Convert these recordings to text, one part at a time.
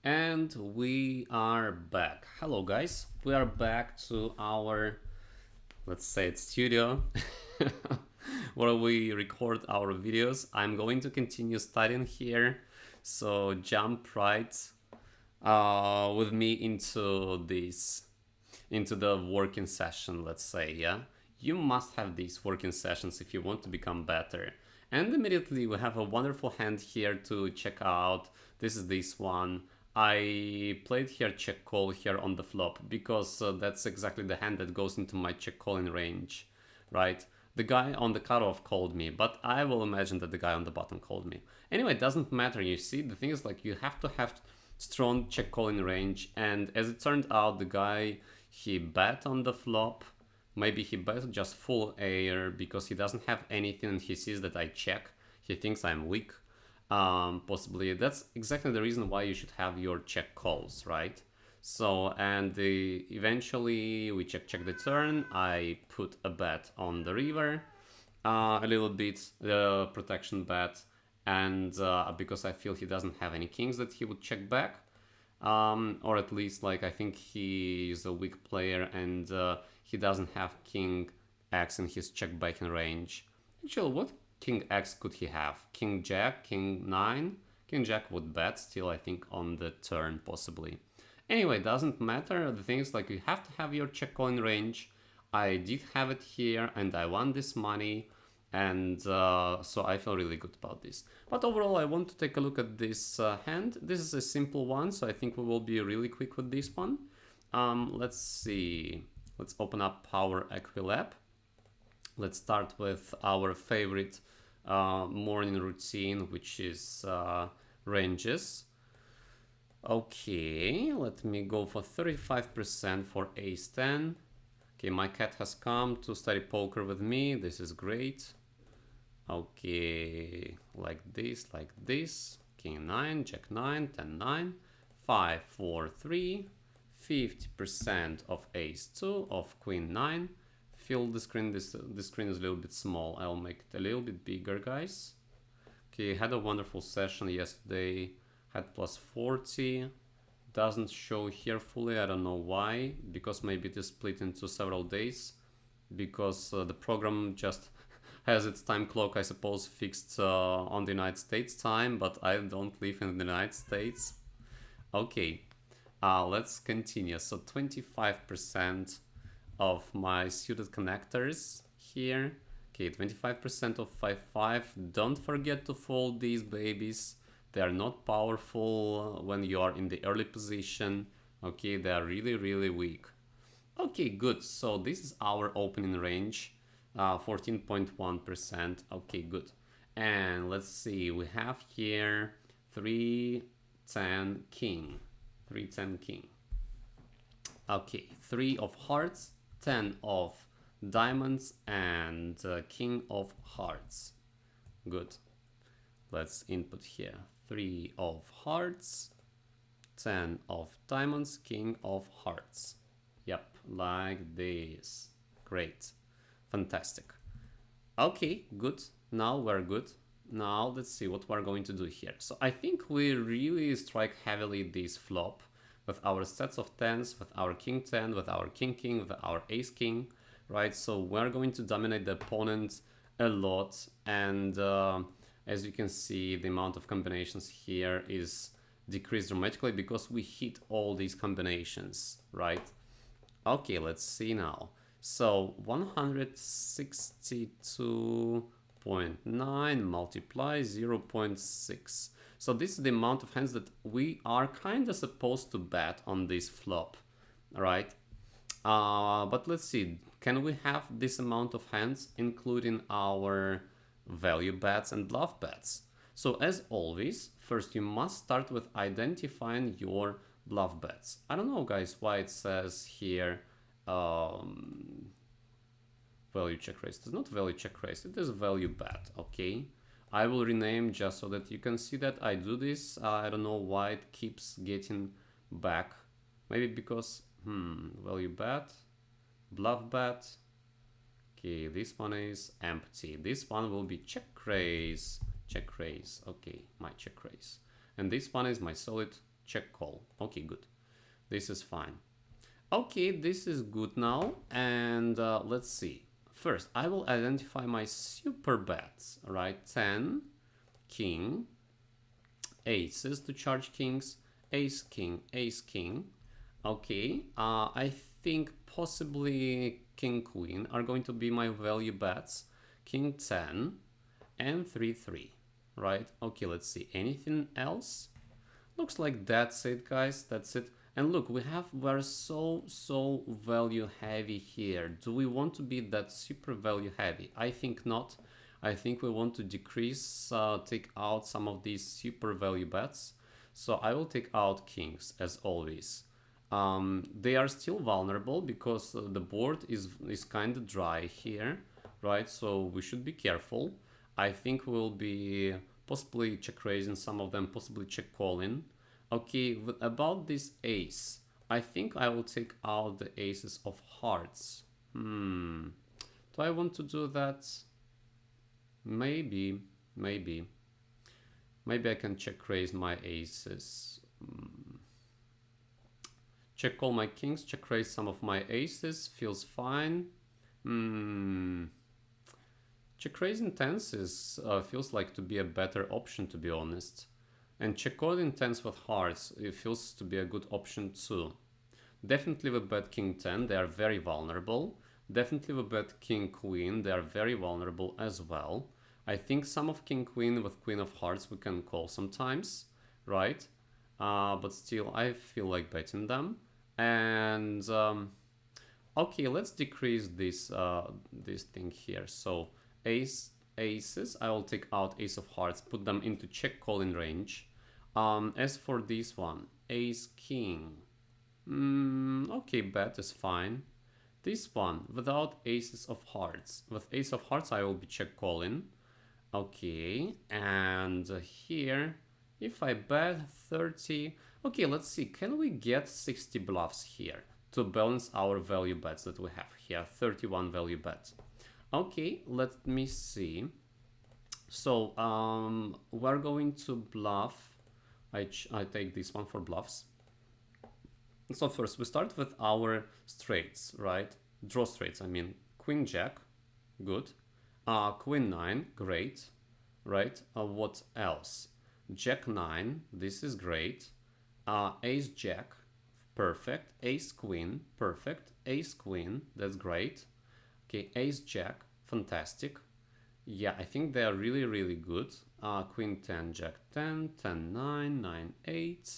And we are back. Hello guys, we are back to our, let's say it's studio, where we record our videos. I'm going to continue studying here, so jump right with me into the working session, let's say. Yeah, you must have these working sessions if you want to become better. And immediately we have a wonderful hand here to check out. This is this one. I played here check call here on the flop because that's exactly the hand that goes into my check calling range, right? The guy on the cutoff called me, but I will imagine that the guy on the bottom called me. Anyway, it doesn't matter. You see, the thing is, like, you have to have strong check calling range, and as it turned out, the guy, he bet on the flop. Maybe he bet just full air because he doesn't have anything and he sees that I check. He thinks I'm weak. Possibly that's exactly the reason why you should have your check calls, right? So, and eventually we check the turn. I put a bet on the river, a little bit, the protection bet, and because I feel he doesn't have any kings that he would check back, or at least, like, I think he is a weak player and he doesn't have king x in his check backing range. Actually, what king x could he have? King jack, king 9? King jack would bet still, I think, on the turn, possibly. Anyway, doesn't matter. The thing is, like, you have to have your check calling range. I did have it here and I won this money, and so I feel really good about this. But overall, I want to take a look at this hand. This is a simple one, so I think we will be really quick with this one. Let's see. Let's open up our Equilab. Let's start with our favorite morning routine, which is ranges. Okay, let me go for 35% for ace 10. Okay, my cat has come to study poker with me. This is great. Okay, like this. King 9, jack 9, 10 9, 5 4 3, 50% of ace 2, of queen 9. Fill the screen. This screen is a little bit small. I'll make it a little bit bigger, guys. Okay, had a wonderful session yesterday. Had plus 40. Doesn't show here fully. I don't know why. Because maybe it is split into several days. Because the program just has its time clock, I suppose, fixed on the United States time, but I don't live in the United States. Okay, let's continue. So 25% of my suited connectors here. Okay, 25% of 5-5. Don't forget to fold these babies. They are not powerful when you are in the early position. Okay, they are really, really weak. Okay, good. So this is our opening range, 14.1%. Okay, good. And let's see, we have here 3, 10, king. 3, 10, king. Okay, 3 of hearts, 10 of diamonds, and king of hearts. Good. Let's input here 3 of hearts, 10 of diamonds, king of hearts. Yep, like this. Great. Fantastic. Okay, good. Now we're good. Now let's see what we're going to do here. So I think we really strike heavily this flop with our sets of 10s, with our king 10, with our king king, with our ace king, right? So we're going to dominate the opponent a lot, and as you can see, the amount of combinations here is decreased dramatically because we hit all these combinations, right? Okay, let's see now. So 162.9 multiply 0.6. So this is the amount of hands that we are kind of supposed to bet on this flop, right? But let's see, can we have this amount of hands including our value bets and bluff bets? So as always, first you must start with identifying your bluff bets. I don't know, guys, why it says here value check raise. It's not value check raise, it is value bet. Okay, I will rename just so that you can see that I do this. I don't know why it keeps getting back. Maybe because value bet, bluff bet. Okay, this one is empty. This one will be check raise. Okay, my check raise. And this one is my solid check call. Okay, good. This is fine. Okay, this is good now. And let's see. First, I will identify my super bets, right? 10, king, aces to charge kings, ace, king. Okay, I think possibly king, queen are going to be my value bets. King 10 and 3-3, right? Okay, let's see. Anything else? Looks like that's it, guys. That's it. And look, we're so value heavy here. Do we want to be that super value heavy? I think not. I think we want to decrease, take out some of these super value bets. So I will take out kings as always. They are still vulnerable because the board is kind of dry here, right? So we should be careful. I think we'll be possibly check raising some of them, possibly check calling. Okay, about this ace, I think I will take out the aces of hearts. Do I want to do that? Maybe I can check raise my aces. Check call my kings, check raise some of my aces, feels fine. Check raising tens feels like to be a better option, to be honest. And check calling tens with hearts, it feels to be a good option too. Definitely we bet king 10, they are very vulnerable. Definitely we bet king queen, they are very vulnerable as well. I think some of king queen with queen of hearts we can call sometimes, right? But still I feel like betting them. And okay, let's decrease this this thing here. So aces, I will take out ace of hearts, put them into check calling range. As for this one, ace king, okay, bet is fine. This one without aces of hearts, with ace of hearts I will be check calling. Okay, and here if I bet 30, okay, let's see, can we get 60 bluffs here to balance our value bets that we have here? 31 value bets. Okay, let me see. So we're going to bluff. I take this one for bluffs. So first we start with our straights, right? Draw straights, I mean. Queen jack, good. Queen 9, great, right? What else? Jack 9, this is great. Ace jack, perfect. Ace queen, perfect. Ace queen, that's great. Okay, ace jack, fantastic. Yeah, I think they are really good. Queen 10, jack 10, 10 9, 9 8.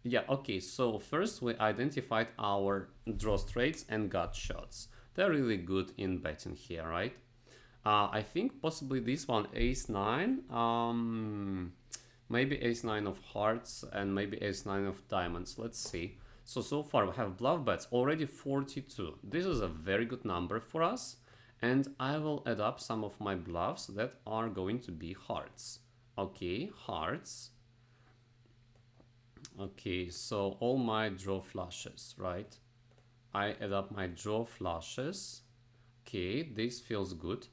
Yeah, okay, so first we identified our draw straights and gut shots. They're really good in betting here, right? I think possibly this one, ace 9, maybe ace 9 of hearts and maybe ace 9 of diamonds. Let's see. So far we have bluff bets already 42. This is a very good number for us. And I will add up some of my bluffs that are going to be hearts. Okay, hearts. Okay, so all my draw flushes, right? I add up my draw flushes. Okay, this feels good.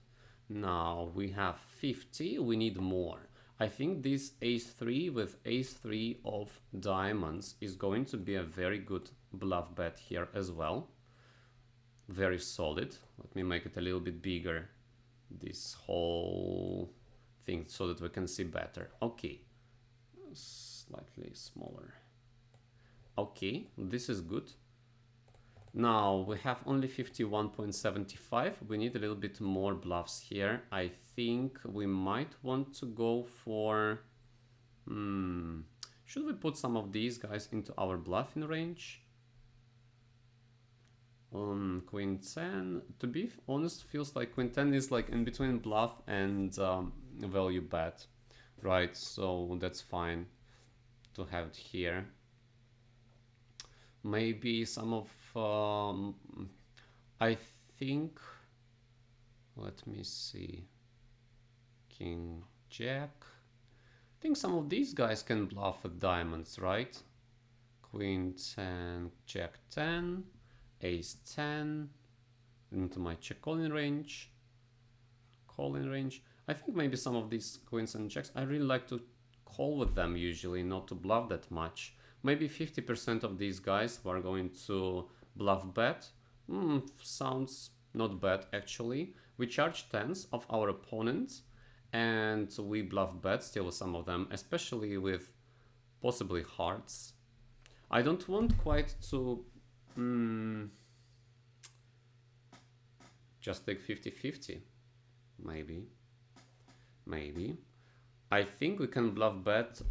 Now we have 50, we need more. I think this ace 3 with ace 3 of diamonds is going to be a very good bluff bet here as well. Very solid. Let me make it a little bit bigger, this whole thing, so that we can see better. Okay, slightly smaller. Okay, this is good. Now we have only 51.75. We need a little bit more bluffs here. I think we might want to go for should we put some of these guys into our bluffing range? Queen 10, to be honest, feels like Queen 10 is like in between bluff and value bet, right? So that's fine to have it here. Maybe some of I think, let me see, King Jack. I think some of these guys can bluff with diamonds, right? Queen 10, Jack 10, Ace 10 into my check calling range. I think maybe some of these queens and jacks, I really like to call with them usually, not to bluff that much. Maybe 50% of these guys who are going to bluff bet. Sounds not bad actually. We charge tens of our opponents and we bluff bet still with some of them, especially with possibly hearts. I don't want quite to just take 50-50. Maybe. I think we can bluff bet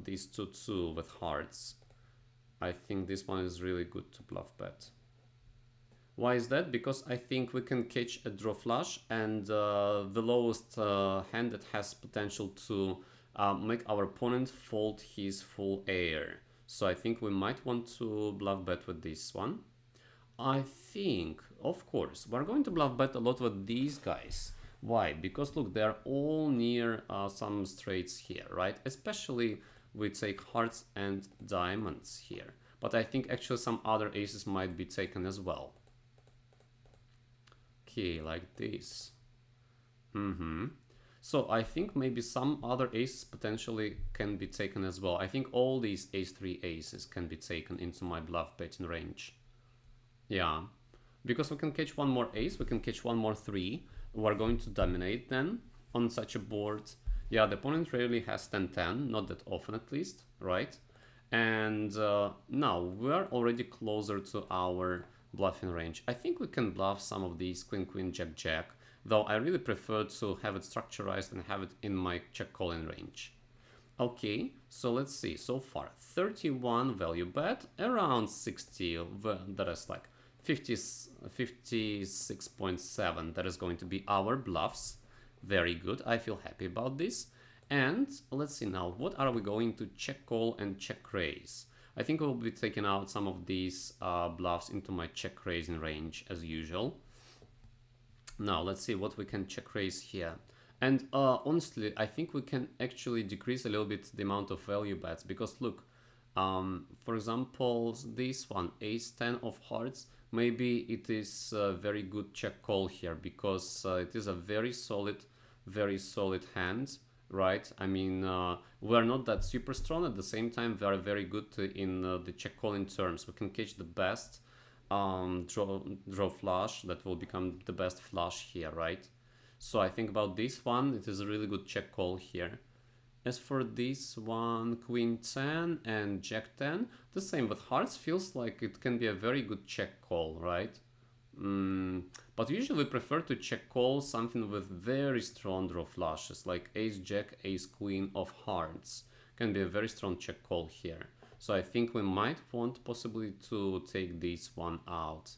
these 2-2 with hearts. I think this one is really good to bluff bet. Why is that? Because I think we can catch a draw flush and the lowest hand that has potential to make our opponent fold his full air. So I think we might want to bluff bet with this one. I think, of course, we're going to bluff bet a lot with these guys. Why? Because look, they're all near some straights here, right? Especially we take hearts and diamonds here. But I think actually some other aces might be taken as well. Okay, like this. So I think maybe some other aces potentially can be taken as well. I think all these ace-3 aces can be taken into my bluff betting range. Yeah, because we can catch one more ace, we can catch one more 3. We're going to dominate then on such a board. Yeah, the opponent rarely has 10-10, not that often at least, right? And now we're already closer to our bluffing range. I think we can bluff some of these queen, queen, jack, jack, though I really prefer to have it structurized and have it in my check calling range. Okay, so let's see, so far 31 value bet, around 60, that is like 56.7, that is going to be our bluffs. Very good, I feel happy about this. And let's see now, what are we going to check call and check raise? I think we'll be taking out some of these bluffs into my check raising range as usual. Now let's see what we can check raise here. And honestly, I think we can actually decrease a little bit the amount of value bets because look, for example, this one, ace-10 of hearts, maybe it is a very good check call here because it is a very solid hand, right? I mean, we're not that super strong. At the same time, we are very good in the check calling terms. We can catch the best draw flush that will become the best flush here, right? So I think about this one, it is a really good check call here. As for this one, queen 10 and jack 10, the same with hearts, feels like it can be a very good check call, right? But usually we prefer to check call something with very strong draw flushes, like ace jack, ace queen of hearts. Can be a very strong check call here. So I think we might want possibly to take this one out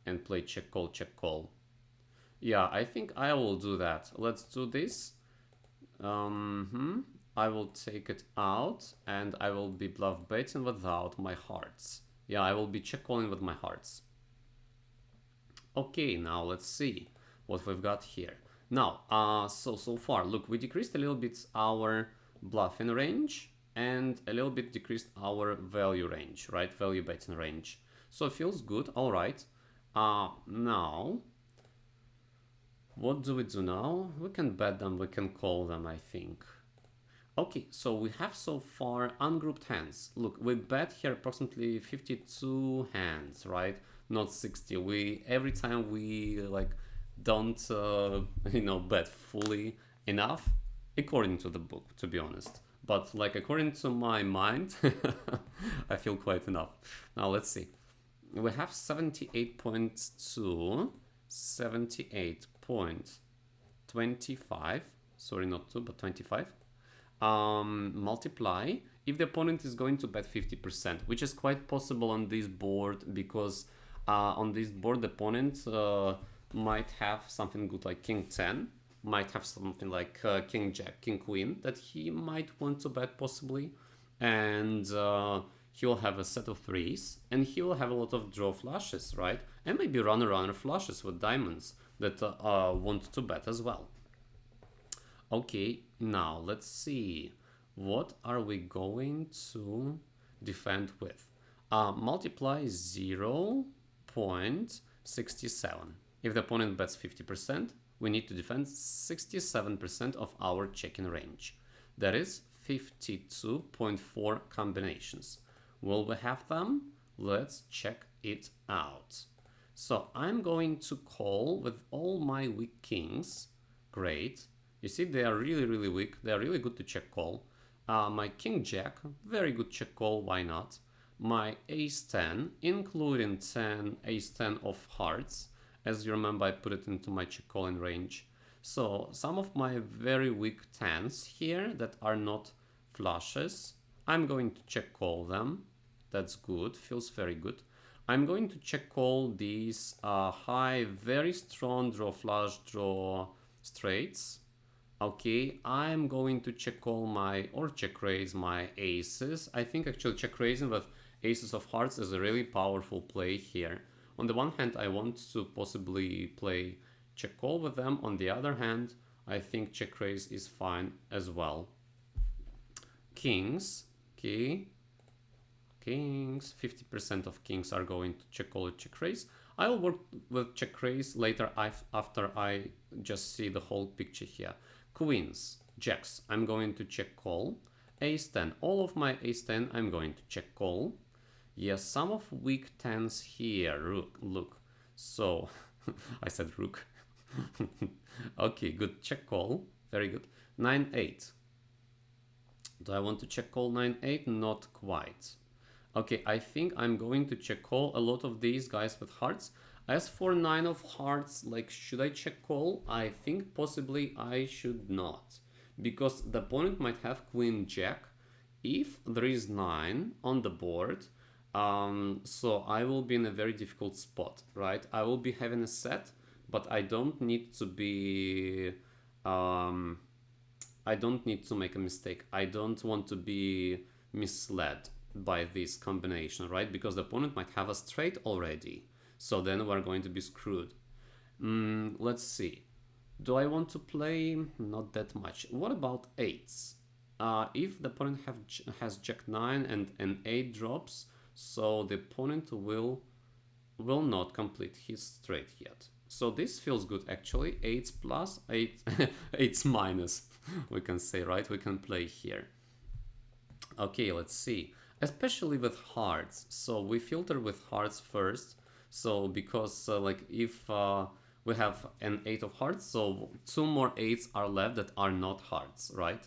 and play check call, check call. Yeah, I think I will do that. Let's do this. I will take it out and I will be bluff betting without my hearts. Yeah, I will be check calling with my hearts. Okay, now let's see what we've got here. Now, so far, look, we decreased a little bit our bluffing range and a little bit decreased our value range, right? Value betting range. So it feels good, all right. Now, what do we do now? We can bet them, we can call them, I think. Okay, so we have so far ungrouped hands. Look, we bet here approximately 52 hands, right? Not 60. Every time we like don't bet fully enough, according to the book, to be honest. But like according to my mind, I feel quite enough. Now let's see. We have 78.2, 78.25. Sorry, not 2, but 25. Multiply if the opponent is going to bet 50%, which is quite possible on this board because on this board the opponent might have something good like king 10, might have something like king jack, king queen that he might want to bet possibly, and he will have a set of threes and he will have a lot of draw flushes, right? And maybe runner flushes with diamonds that want to bet as well. Okay, now let's see, what are we going to defend with? Multiply 0.67. If the opponent bets 50%, we need to defend 67% of our checking range. That is 52.4 combinations. Will we have them? Let's check it out. So I'm going to call with all my weak kings. Great. You see, they are really weak. They are really good to check call. My king jack, very good check call, why not? My ace 10, including 10, ace 10 of hearts. As you remember, I put it into my check calling range. So some of my very weak 10s here that are not flushes, I'm going to check call them. That's good, feels very good. I'm going to check call these high, very strong draw flush, draw straights. Okay, I'm going to check call my, or check raise my aces. I think actually check raising with aces of hearts is a really powerful play here. On the one hand, I want to possibly play check call with them. On the other hand, I think check raise is fine as well. Kings, okay. Kings, 50% of kings are going to check call or check raise. I'll work with check raise later after I just see the whole picture here. Queens, jacks, I'm going to check call. Ace 10, all of my ace 10 I'm going to check call. Yes, some of weak 10s here, rook, look. So, I said rook. Okay, good, check call, very good. 9-8. Do I want to check call 9-8? Not quite. Okay, I think I'm going to check call a lot of these guys with hearts. As for 9 of hearts, like, should I check call? I think possibly I should not. Because the opponent might have queen jack if there is 9 on the board. So I will be in a very difficult spot, right? I will be having a set, but I don't need to be... I don't need to make a mistake. I don't want to be misled by this combination, right? Because the opponent might have a straight already. So then we're going to be screwed. Let's see. Do I want to play? Not that much. What about 8s? If the opponent has jack 9 and an 8 drops, so the opponent will not complete his straight yet. So this feels good actually. 8s plus, 8s minus, we can say, right? We can play here. Okay, let's see. Especially with hearts. So we filter with hearts first. So because like if we have an 8 of hearts, so 2 more 8s are left that are not hearts, right?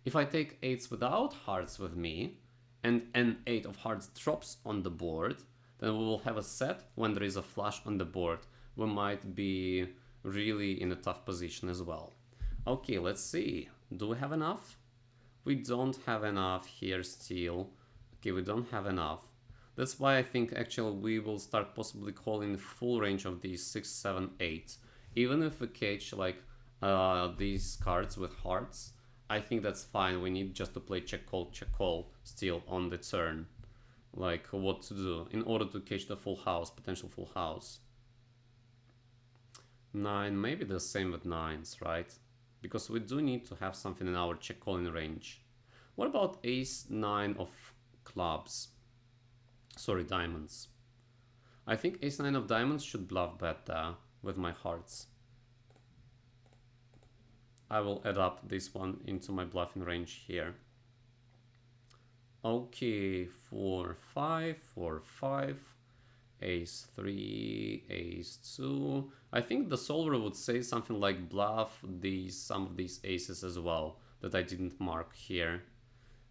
If I take 8s without hearts with me and an 8 of hearts drops on the board, then we will have a set when there is a flush on the board. We might be really in a tough position as well. Okay, let's see. Do we have enough? We don't have enough here still. Okay, we don't have enough. That's why I think actually we will start possibly calling full range of these 6, 7, 8. Even if we catch like these cards with hearts, I think that's fine. We need just to play check call still on the turn. Like what to do in order to catch the full house, potential full house. 9, maybe the same with 9s, right? Because we do need to have something in our check calling range. What about ace 9 of clubs? Sorry, diamonds. I think ace 9 of diamonds should bluff bet with my hearts. I will add up this one into my bluffing range here. Okay, 4, 5, 4, 5, ace 3, ace 2. I think the solver would say something like bluff some of these aces as well that I didn't mark here.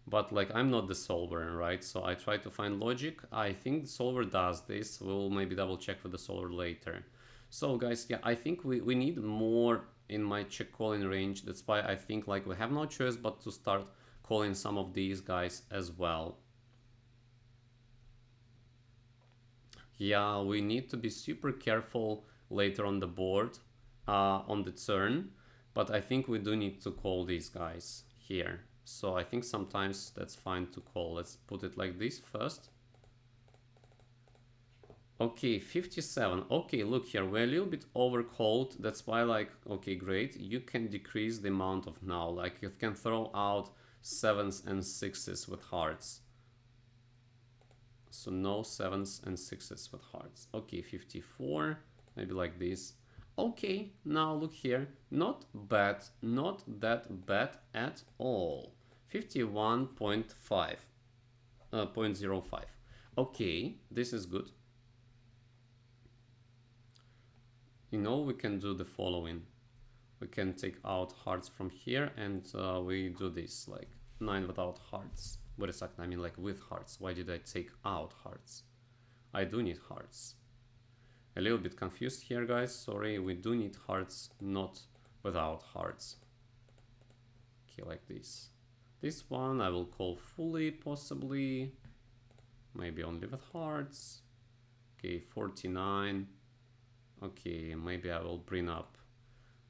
But like I'm not the solver, right? So I try to find logic. I think the solver does this. We'll maybe double check with the solver later. So guys, yeah, I think we need more in my check calling range. That's why I think like we have no choice but to start calling some of these guys as well. Yeah, we need to be super careful later on the board, on the turn. But I think we do need to call these guys here. So I think sometimes that's fine to call. Let's put it like this first. Okay, 57. Okay, look here, we're a little bit overcalled. That's why, like, okay, great. You can decrease the amount of now. Like, you can throw out 7s and 6s with hearts. So no 7s and 6s with hearts. Okay, 54. Maybe like this. Okay, now look here. Not bad. Not that bad at all. 51.5. 0.05. Okay, this is good. You know, we can do the following. We can take out hearts from here, and we do this, like 9 without hearts. Wait a second, I mean like with hearts. Why did I take out hearts? I do need hearts. A little bit confused here, guys. Sorry, we do need hearts, not without hearts. Okay, like this. This one I will call fully, possibly. Maybe only with hearts. Okay, 49. Okay, maybe I will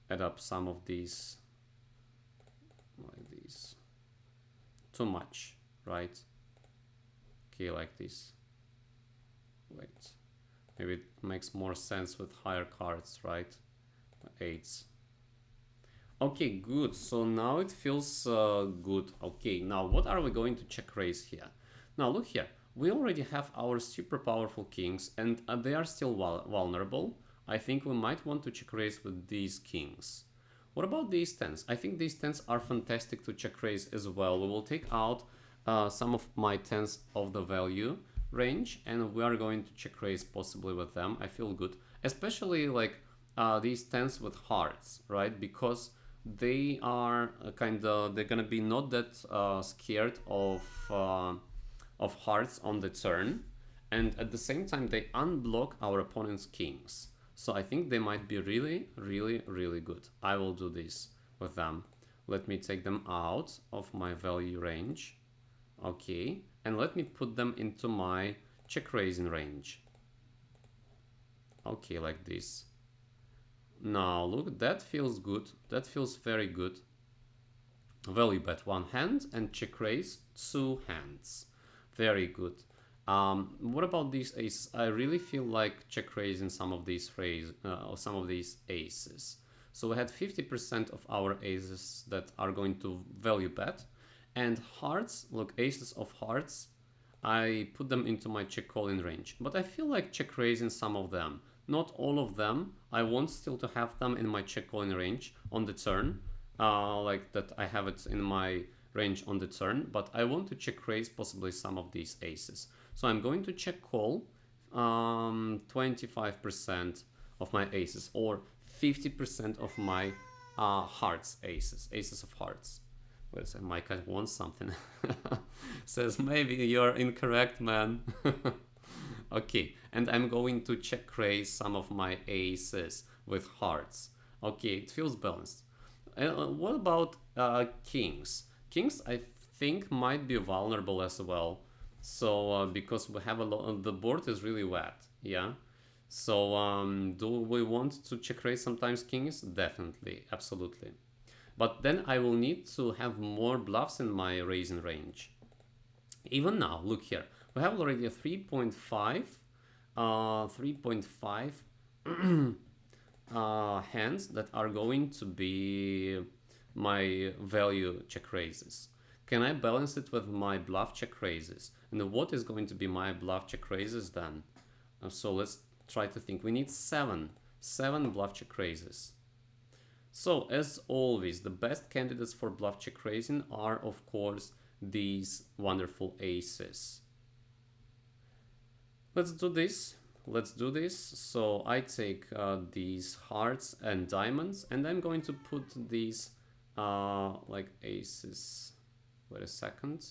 add up some of these, like this. Too much, right? Okay, like this. Wait, maybe it makes more sense with higher cards, right? 8s. Okay, good. So now it feels good. Okay, now what are we going to check raise here? Now look here. We already have our super powerful kings, and they are still vulnerable. I think we might want to check raise with these kings. What about these 10s? I think these 10s are fantastic to check raise as well. We will take out some of my 10s of the value range, and we are going to check raise possibly with them. I feel good, especially like these 10s with hearts, right? Because they are they're gonna be not that scared of hearts on the turn, and at the same time they unblock our opponent's kings. So I think they might be really, really, really good. I will do this with them. Let me take them out of my value range. Okay, and let me put them into my check raising range. Okay, like this. Now look, that feels good. That feels very good. Value bet 1 hand and check raise 2 hands. Very good. What about these aces? I really feel like check raising some of these aces. So we had 50% of our aces that are going to value bet, and hearts. Look, aces of hearts. I put them into my check calling range, but I feel like check raising some of them. Not all of them. I want still to have them in my check calling range on the turn, like that I have it in my range on the turn, but I want to check raise possibly some of these aces. So I'm going to check call 25% of my aces, or 50% of my hearts aces of hearts. Wait a second, my cat wants something. Says maybe you're incorrect, man. Okay, and I'm going to check raise some of my aces with hearts. Okay, it feels balanced. What about kings? Kings, I think, might be vulnerable as well. So because we have the board is really wet, yeah. So do we want to check raise sometimes kings? Definitely, absolutely. But then I will need to have more bluffs in my raising range. Even now, look here, we have already a 3.5 hands that are going to be my value check raises. Can I balance it with my bluff check raises? And what is going to be my bluff check raises then? So let's try to think. We need seven bluff check raises. So as always, the best candidates for bluff check raising are, of course, these wonderful aces. Let's do this. So I take these hearts and diamonds, and I'm going to put these like aces. Wait a second.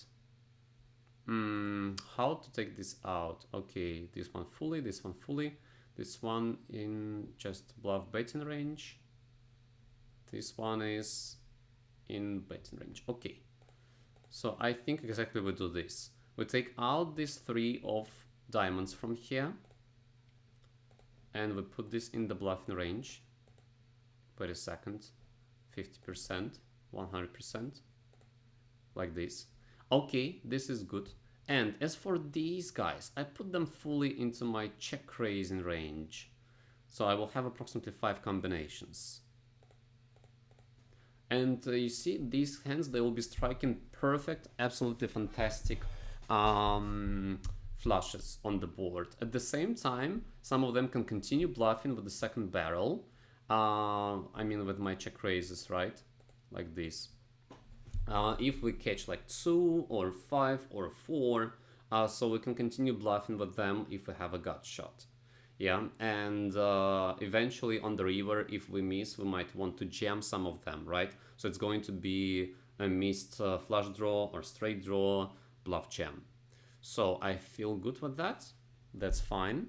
How to take this out? Okay, this one fully, this one in just bluff betting range. This one is in betting range. Okay, so I think exactly we do this. We take out these 3 of diamonds from here, and we put this in the bluffing range. Wait a second. 50%, 100%, like this. Okay, this is good. And as for these guys, I put them fully into my check raising range. So I will have approximately 5 combinations. And you see, these hands, they will be striking perfect, absolutely fantastic flushes on the board. At the same time, some of them can continue bluffing with the second barrel. I mean with my check raises, right? Like this. If we catch like 2 or 5 or 4, so we can continue bluffing with them if we have a gut shot. Yeah, and eventually on the river, if we miss, we might want to jam some of them, right? So it's going to be a missed flush draw or straight draw, bluff jam. So I feel good with that. That's fine.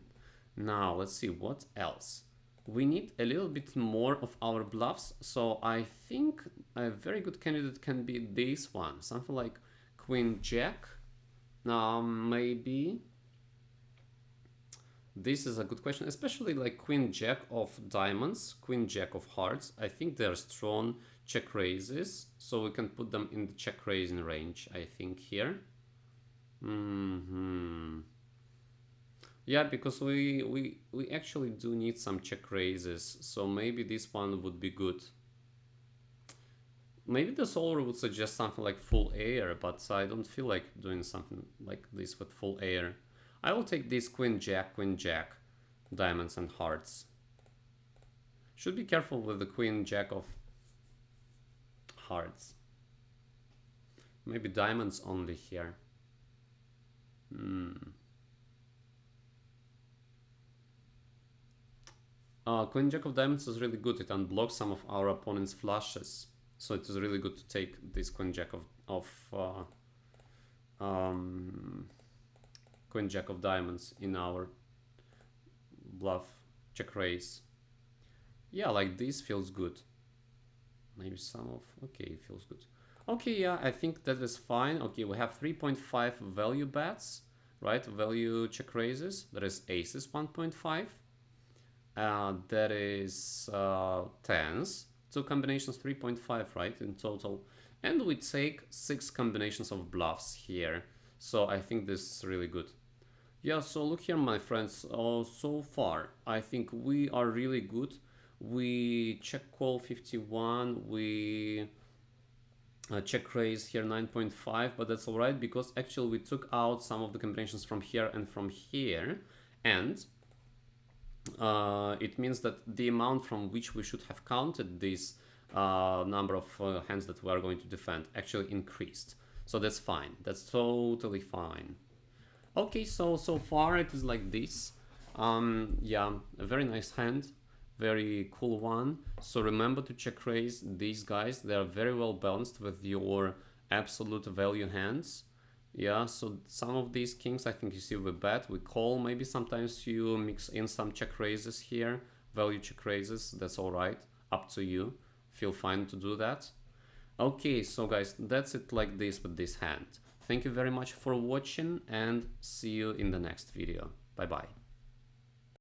Now let's see what else. We need a little bit more of our bluffs. So I think a very good candidate can be this one, something like Queen Jack. Maybe. This is a good question, especially like Queen Jack of diamonds, Queen Jack of hearts. I think they're strong check raises, so we can put them in the check raising range, I think, here. Yeah, because we actually do need some check raises, so maybe this one would be good. Maybe the solver would suggest something like full air, but I don't feel like doing something like this with full air. I will take this Queen Jack, diamonds and hearts. Should be careful with the Queen Jack of hearts. Maybe diamonds only here. Queen Jack of diamonds is really good. It unblocks some of our opponent's flushes. So it is really good to take this Queen Jack Queen Jack of diamonds in our bluff check raise. Yeah, like this feels good. Maybe some of, okay, feels good. Okay, yeah, I think that is fine. Okay, we have 3.5 value bets, right? Value check raises. That is aces 1.5. That is tens. Two combinations 3.5, right, in total. And we take 6 combinations of bluffs here. So I think this is really good. Yeah, so look here, my friends. So far, I think we are really good. We check call 51. We check raise here 9.5, but that's all right because actually we took out some of the combinations from here and from here, and it means that the amount from which we should have counted this number of hands that we are going to defend actually increased. So that's fine. That's totally fine. Okay, so far it is like this. Yeah, a very nice hand, very cool one. So remember to check raise these guys. They are very well balanced with your absolute value hands. Yeah, so some of these kings, I think you see we bet, we call, maybe sometimes you mix in some check raises here, value check raises, that's all right, up to you, feel fine to do that. Okay, so guys, that's it like this with this hand. Thank you very much for watching and see you in the next video. Bye bye.